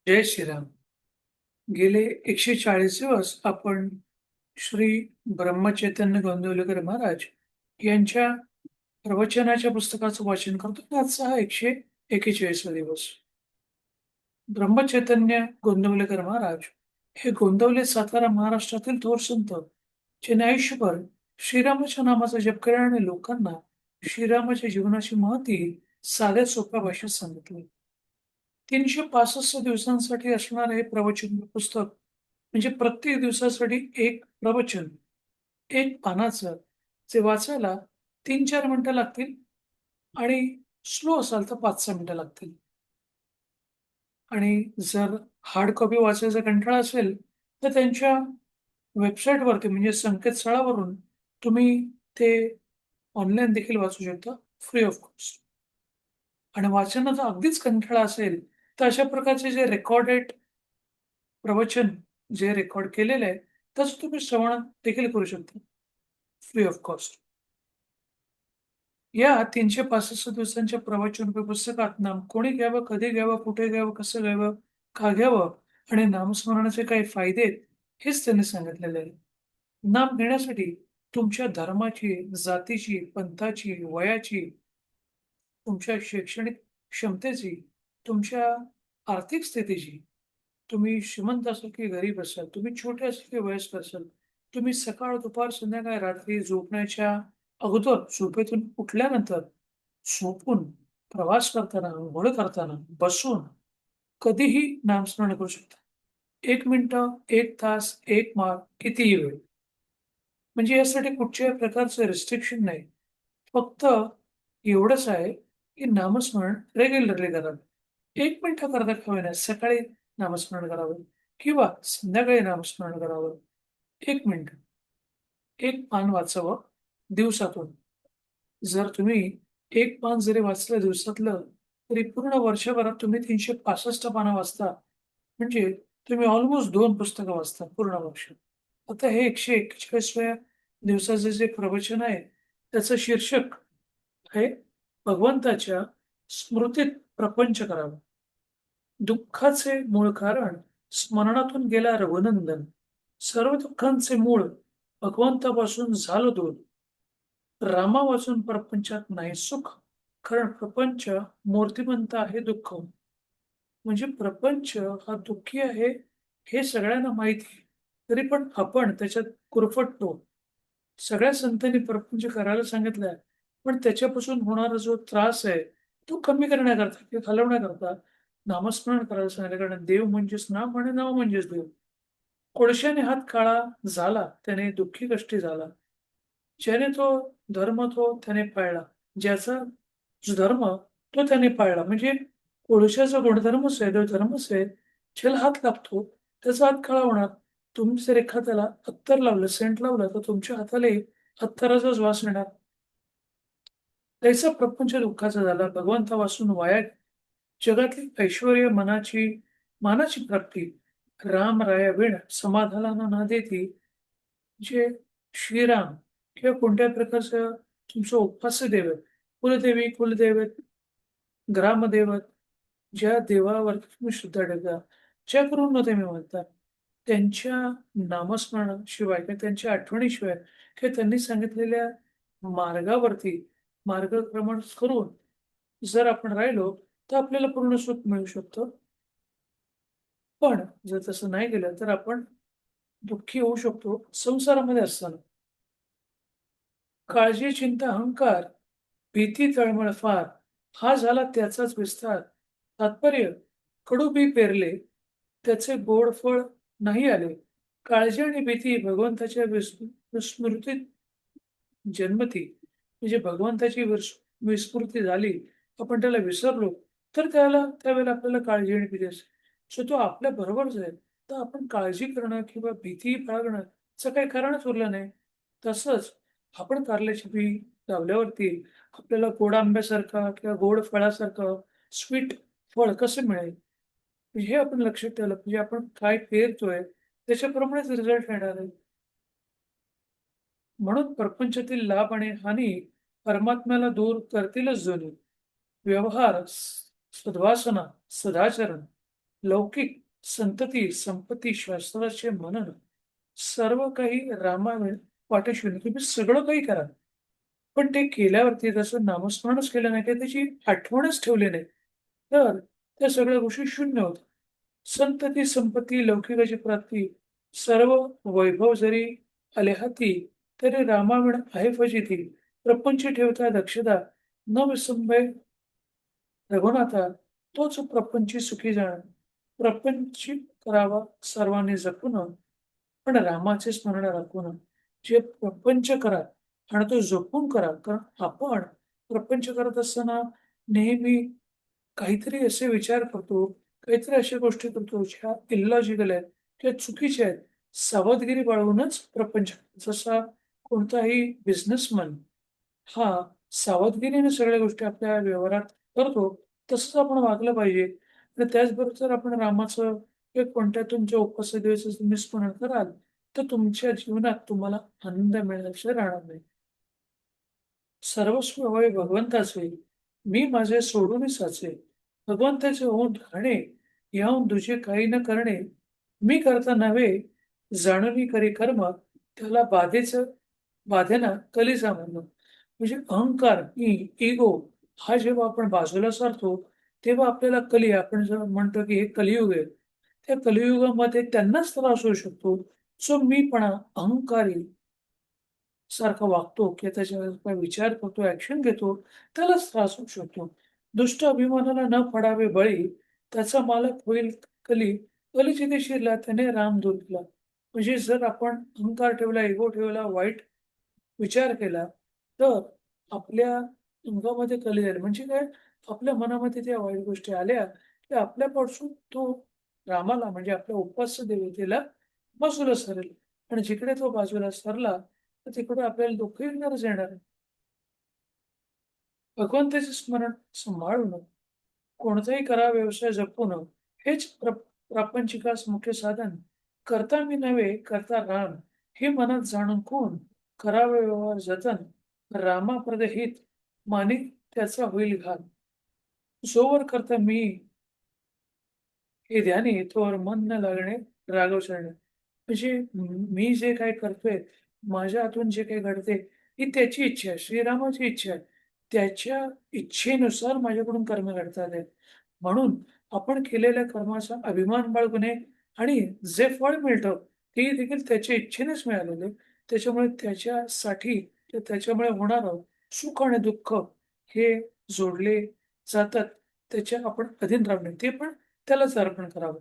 जय श्रीराम. गेले 140 दिवस आपण श्री ब्रह्मचैतन्य गोंदवलेकर महाराज यांच्या प्रवचनाच्या पुस्तकाचं वाचन करतो. आजचा हा 141वा दिवस. ब्रह्मचैतन्य गोंदवलेकर महाराज हे गोंदवले, सातारा, महाराष्ट्रातील थोर संत, ज्यांनी आयुष्यभर श्रीरामाच्या नामाचा जप केला आणि लोकांना श्रीरामाच्या जीवनाची महती साध्या सोप्या भाषेत सांगितली. 365 दिवसांसाठी असणारं हे प्रवचन पुस्तक म्हणजे प्रत्येक दिवसासाठी एक प्रवचन, एक पानाचं, जे वाचायला 3-4 मिनिटं लागतील आणि स्लो असाल तर 5-6 मिनिटं लागतील. आणि जर हार्ड कॉपी वाचायचा कंटाळा असेल, तर त्यांच्या वेबसाईटवरती म्हणजे संकेतस्थळावरून तुम्ही ते ऑनलाईन देखील वाचू शकता, फ्री ऑफ कॉस्ट. आणि वाचनाचा अगदीच कंटाळा असेल, तर अशा प्रकारचे जे रेकॉर्डेड प्रवचन जे रेकॉर्ड केलेलं आहे, तसं तुम्ही श्रवण देखील करू शकता, फ्री ऑफ कॉस्ट. या 365 दिवसांच्या प्रवचनरूपी पुस्तकात नाम कोणी घ्यावं, कधी घ्यावं, कुठे घ्यावं, कसं घ्यावं, का घ्यावं आणि नामस्मरणाचे काही फायदे आहेत, हेच त्यांनी सांगितलेले आहे. नाम घेण्यासाठी तुमच्या धर्माची, जातीची, पंथाची, वयाची, तुमच्या शैक्षणिक क्षमतेची, तुमच्या आर्थिक स्थितीची, तुम्ही श्रीमंत असाल की गरीब असाल, तुम्ही छोटे असाल की वयस्कर असाल, तुम्ही सकाळ, दुपार, संध्याकाळ, रात्री झोपण्याच्या अगोदर, झोपेतून उठल्यानंतर, झोपून, प्रवास करताना, अंघोळ करताना, बसून, कधीही नामस्मरण करू शकता. 1 मिनिटं, 1 तास, 1 मार्क, कितीही वेळ. म्हणजे यासाठी कुठच्याही प्रकारचं रिस्ट्रिक्शन नाही. फक्त एवढंच आहे, की नामस्मरण रेग्युलरली करावं. 1 मिनिटं करता का होईना, सकाळी नामस्मरण करावं किंवा संध्याकाळी नामस्मरण करावं. 1 मिनिट, 1 पान वाचावं दिवसातून. जर तुम्ही 1 पान जरी वाचलं दिवसातलं, तरी पूर्ण वर्षभरात तुम्ही 365 पानं वाचता. म्हणजे तुम्ही ऑलमोस्ट 2 पुस्तकं वाचता पूर्ण वर्ष. आता हे 141व्या दिवसाचं जे प्रवचन आहे, त्याचं शीर्षक आहे भगवंताच्या स्मृतीत प्रपंच करावा. दुःखाचे मूळ कारण स्मरणातून गेला रघुनंदन. सर्व दुःखांचे मूळ भगवंतापासून झालं दूर. रामा वाचून प्रपंचात नाही सुख, कारण प्रपंच मूर्तिमंत आहे दुःख. म्हणजे प्रपंच हा दुःखी आहे हे सगळ्यांना माहिती आहे. तरी पण आपण त्याच्यात गुरफटतो. सगळ्या संतांनी प्रपंच करायला सांगितलंय, पण त्याच्यापासून होणारा जो त्रास आहे, तो कमी करण्याकरता किंवा घालवण्याकरता नामस्मरण करायला सांगितलं. कारण देव म्हणजेच नाम आणि नाम म्हणजेच देव. कोळशाने हात काळा झाला, त्याने दुःखी कष्टी झाला. ज्याने तो धर्म तो त्याने पाळला. ज्याचा जो धर्म तो त्याने पाळला. म्हणजे कोळशाचा गुणधर्मच आहे, तो धर्मच आहे. ज्याला हात लागतो, त्याचा हात काळा होणार. तुम्ही जर एखाद्याला अत्तर लावलं, सेंट लावलं, तर तुमच्या हातालाही अत्तराचाच वास येणार. त्याचा प्रपंच दुःखाचा झाला. भगवंतापासून वाया जगातली ऐश्वर्य मानाची प्राप्ती. राम राया विण समाधानाला न देती, जे श्रीराम किंवा कोणत्याही प्रकारचं तुमचं उपास्य दैवत, कुलदेवी, कुलदैवत, ग्रामदैवत, ज्या देवावरती तुम्ही श्रद्धा ठेवता, ज्या करून तुम्ही म्हणता, त्यांच्या नामस्मरणाशिवाय किंवा त्यांच्या आठवणीशिवाय किंवा त्यांनी सांगितलेल्या मार्गावरती मार्गक्रमण करून जर आपण राहिलो, तर आपल्याला पूर्ण सुख मिळू शकतं. पण जर तसं नाही केलं, तर आपण दुःखी होऊ शकतो संसारामध्ये असताना. काळजी, चिंता, अहंकार, भीती, तळमळ फार, हा झाला त्याचाच विस्तार. तात्पर्य, कडू बी पेरले, त्याचे गोड फळ नाही आले. काळजी आणि भीती भगवंताच्या विस्मृतीत जन्मती. म्हणजे भगवंताची विस्मृती झाली, आपण त्याला विसरलो, तर त्यावेळेला आपल्याला काळजी आणि भीती असते. सो तो आपल्या बरोबरच आहे. तर आपण काळजी करणं किंवा भीती बाळगणं याचं काही कारणच उरलं नाही. तसंच आपण कारल्याची बी लावल्यावरती आपल्याला गोड आंब्यासारखा किंवा गोड फळासारखं स्वीट फळ कसं मिळेल? हे आपण लक्षात ठेवलं म्हणजे आपण काय पेरतोय त्याच्याप्रमाणेच रिझल्ट येणार आहे. म्हणून प्रपंचातील लाभ आणि हानी परमात्म्याला दूर करतीलच जणू. व्यवहार, सद्वासना, सदाचरण, लौकिक, संतती, संपत्ती, शास्त्राचे मनन सर्व काही रामायण वाटेशी नाही. तुम्ही सगळं काही करा. पण ते केल्यावरती जसं नामस्मरणच केलं नाही किंवा त्याची आठवणच ठेवली नाही, तर त्या सगळ्या गोष्टी शून्य होतात. संतती, संपत्ती, लौकिकाची प्राप्ती, सर्व वैभव जरी आले हाती, तरी रामाविण आहे फजिती. प्रपंच ठेवता दक्षता, न विसंबय रघुनाथा, तोच प्रपंची सुखी जाण. प्रपंच करावा सर्वांनी जपून, पण रामाचे स्मरण राखून. जे प्रपंच करा आणि तो जपून करा. कारण आपण प्रपंच करत असताना नेहमी काहीतरी असे विचार करतो, काहीतरी अशा गोष्टी करतो, ज्या इलॉजिकल आहेत, ज्या चुकीच्या आहेत. सावधगिरी बाळगूनच प्रपंच जसा कोणताही बिझनेसमन हा सावधगिरीने सगळ्या गोष्टी आपल्या व्यवहारात करतो, तसंच आपण वागलं पाहिजे. आणि त्याचबरोबर जर आपण रामाचं किंवा कोणत्या तुमच्या उपवासदिवसाचं तुम्ही स्मरण कराल, तर तुमच्या जीवनात तुम्हाला आनंद मिळाल्याशिवाय राहणार नाही. सर्वस्व होय भगवंताचे, मी माझे सोडून साचे. भगवंताचे होऊन राहणे, याहून दुजे काही न करणे. मी करता नव्हे, जाणूनी करी कर्म, त्याला बाधेना कलीचा मर्म. म्हणजे अहंकार, इगो हा जेव्हा आपण बाजूला सारतो, तेव्हा आपल्याला आपण जेव्हा म्हणतो की हे कलियुग आहे. त्या कलियुगामध्ये त्यांनाच त्रास होऊ शकतो, जो मीपणा, अहंकारी सारखा वागतो किंवा त्याच्यावर काय विचार करतो, ॲक्शन घेतो, त्यालाच त्रास होऊ शकतो. दुष्ट अभिमानाला न पडावे बळी, त्याचा मालक होईल कली. कलीची ते शिरला त्याने राम दूर केला. म्हणजे जर आपण अहंकार ठेवला, इगो ठेवला, वाईट विचार केला, तर आपल्या अंगामध्ये कली येईल. म्हणजे काय? आपल्या मनामध्ये त्या वाईट गोष्टी आल्या, की आपल्यापासून तो रामाला म्हणजे आपल्या उपास्य देवतेला बाजूला सरेल आणि जिकडे तो बाजूला सरला, तर तिकडे आपल्याला दुःख येणारच येणार आहे. भगवंताचे स्मरण सांभाळून, कोणताही करा व्यवसाय जपून, हेच प्रापंचिकास मुख्य साधन. करता मी नव्हे, करता राम, हे मनात जाणून कोण, करावे व्यवहार जतन, रामाप्रद हित, मानिक त्याचा होईल घात. जोवर करता मी हे ध्यानी तोवर मन न लागणे राघव चरणी. म्हणजे मी जे काही करतोय, माझ्या हातून जे काही घडते, ही त्याची इच्छा आहे, श्रीरामाची इच्छा आहे. त्याच्या इच्छेनुसार माझ्याकडून कर्म घडतात आहेत. म्हणून आपण केलेल्या कर्माचा अभिमान बाळगू नये आणि जे फळ मिळतं, ते देखील त्याच्या इच्छेनेच मिळालेलं आहे. त्याच्यामुळे त्याच्यासाठी त्याच्यामुळे होणारं सुख आणि दुःख हे जोडले जातात. त्याच्या आपण अधीन राहू नये. ते पण त्यालाच अर्पण करावं.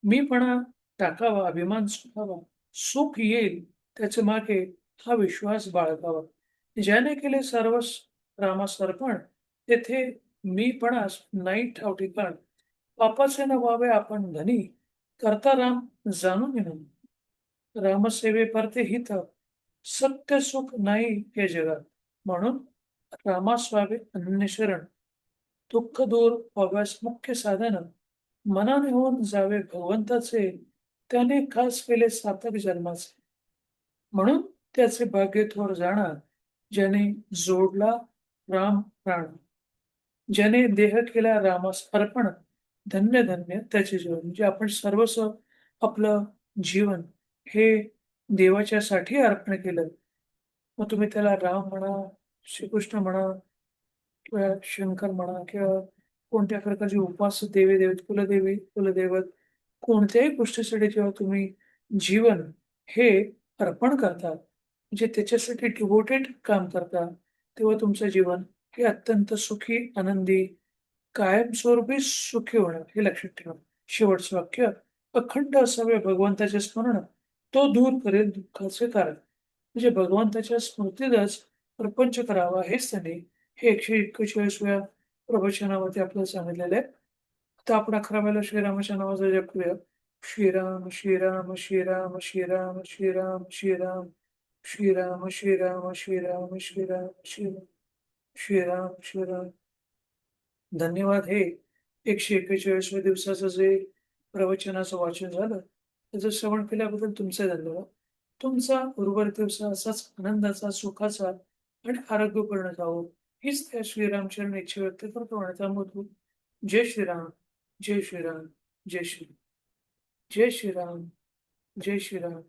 मीपणा टाकावा, अभिमान सुटावा, सुख येईल त्याच्या मागे हा विश्वास बाळगावा. ज्याने केले सर्वस रामास अर्पण, तेथे मीपणास नाही ठाव ठिकाण. पापाचे न व्हावे आपण धनी, करता राम जाणून घेणे. रामसेवे परते हित, सत्य सुख नाही हे जगात. म्हणून रामास व्हावे अनन्य शरण. दुःख दूर व्हाव्यास मुख्य साधन, मनाने होऊन जावे भगवंताचे, त्याने खास केले सार्थक जन्माचे. म्हणून त्याचे भाग्य थोर जाणा, ज्याने जोडला राम प्राण. ज्याने देह केला रामास अर्पण, धन्य धन्य त्याचे जीवन. म्हणजे आपण सर्वस्व आपलं जीवन हे देवाच्यासाठी अर्पण केलं. मग तुम्ही त्याला राम म्हणा, श्रीकृष्ण म्हणा किंवा शंकर म्हणा किंवा कोणत्या प्रकारचे उपास्य देवी-देवत, कुलदेवी, कुलदैवत कोणत्याही गोष्टीसाठी जेव्हा तुम्ही जीवन हे अर्पण करता, म्हणजे त्याच्यासाठी डिव्होटेड काम करता, तेव्हा तुमचं जीवन हे अत्यंत सुखी, आनंदी, कायमस्वरूपी सुखी होणार हे लक्षात ठेवा. शेवटचं वाक्य, अखंड असावे भगवंताचे स्मरण, तो दूर करेल दुःखाचे कारण. म्हणजे भगवंताच्या स्मृतीतच प्रपंच करावा हेच त्यांनी हे 141व्या प्रवचनामध्ये आपल्याला सांगितलेलं आहे. आता आपण 11व्याला श्रीरामाच्या नावाचा जप करूया. श्रीराम, श्रीराम, श्रीराम, श्रीराम, श्रीराम, श्रीराम, श्रीराम, श्रीराम, श्रीराम, श्रीराम, श्रीराम, श्रीराम, श्रीराम. धन्यवाद. हे 141व्या दिवसाचं जे प्रवचनाचं वाचन झालं, त्याचं श्रवण केल्याबद्दल तुमचे धन्यवाद. तुमचा उर्वरित दिवस असाच आनंदाचा, सुखाचा आणि आरोग्यपूर्ण जावो, हीच त्या श्रीरामचरण इच्छा व्यक्त करतो आणि त्यामधून जय श्रीराम, जय श्रीराम, जय श्री जय श्रीराम, जय श्रीराम.